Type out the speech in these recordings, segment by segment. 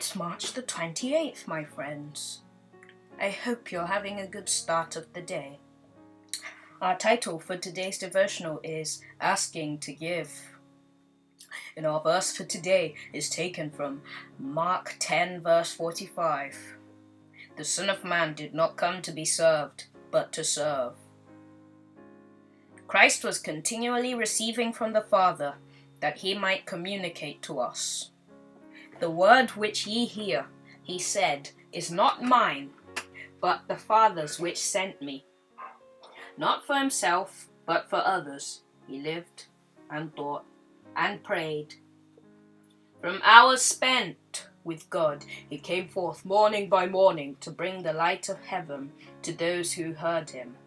It's March the 28th, my friends. I hope you're having a good start of the day. Our title for today's devotional is Asking to Give. And our verse for today is taken from Mark 10 verse 45. The Son of Man did not come to be served, but to serve. Christ was continually receiving from the Father that he might communicate to us. The word which ye hear, he said, is not mine, but the Father's which sent me. Not for himself, but for others, he lived and thought and prayed. From hours spent with God, he came forth morning by morning to bring the light of heaven to those who heard him.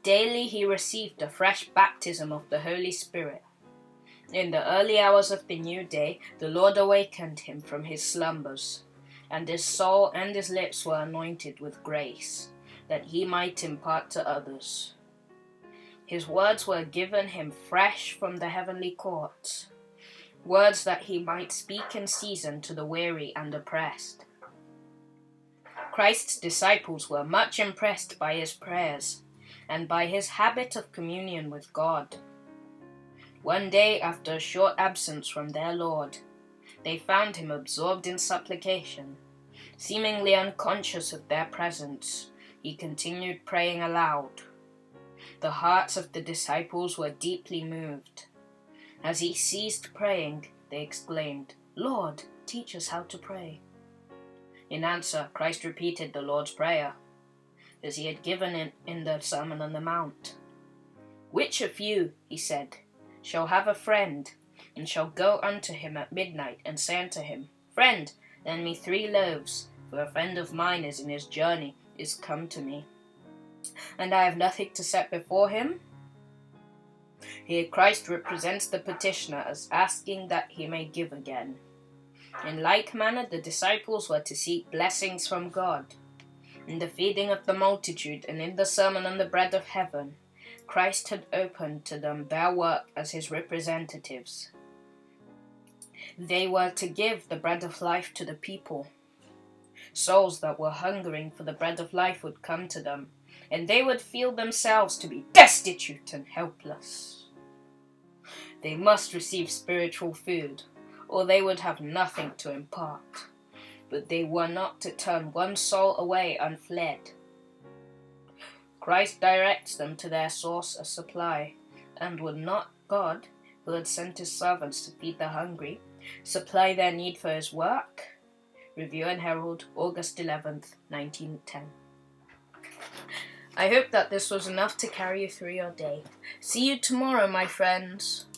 Daily he received a fresh baptism of the Holy Spirit. In the early hours of the new day, the Lord awakened him from his slumbers, and his soul and his lips were anointed with grace, that he might impart to others. His words were given him fresh from the heavenly courts, words that he might speak in season to the weary and oppressed. Christ's disciples were much impressed by his prayers and by his habit of communion with God. One day, after a short absence from their Lord, they found him absorbed in supplication. Seemingly unconscious of their presence, he continued praying aloud. The hearts of the disciples were deeply moved. As he ceased praying, they exclaimed, "Lord, teach us how to pray." In answer, Christ repeated the Lord's Prayer, as he had given it in the Sermon on the Mount. "Which of you," he said, "shall have a friend, and shall go unto him at midnight, and say unto him, Friend, lend me 3 loaves, for a friend of mine is in his journey, is come to me, and I have nothing to set before him?" Here Christ represents the petitioner as asking that he may give again. In like manner, the disciples were to seek blessings from God. In the feeding of the multitude and in the Sermon on the Bread of Heaven, Christ had opened to them their work as his representatives. They were to give the bread of life to the people. Souls that were hungering for the bread of life would come to them, and they would feel themselves to be destitute and helpless. They must receive spiritual food, or they would have nothing to impart. But they were not to turn one soul away unfed. Christ directs them to their source of supply, and would not God, who had sent his servants to feed the hungry, supply their need for his work? Review and Herald, August 11th, 1910. I hope that this was enough to carry you through your day. See you tomorrow, my friends.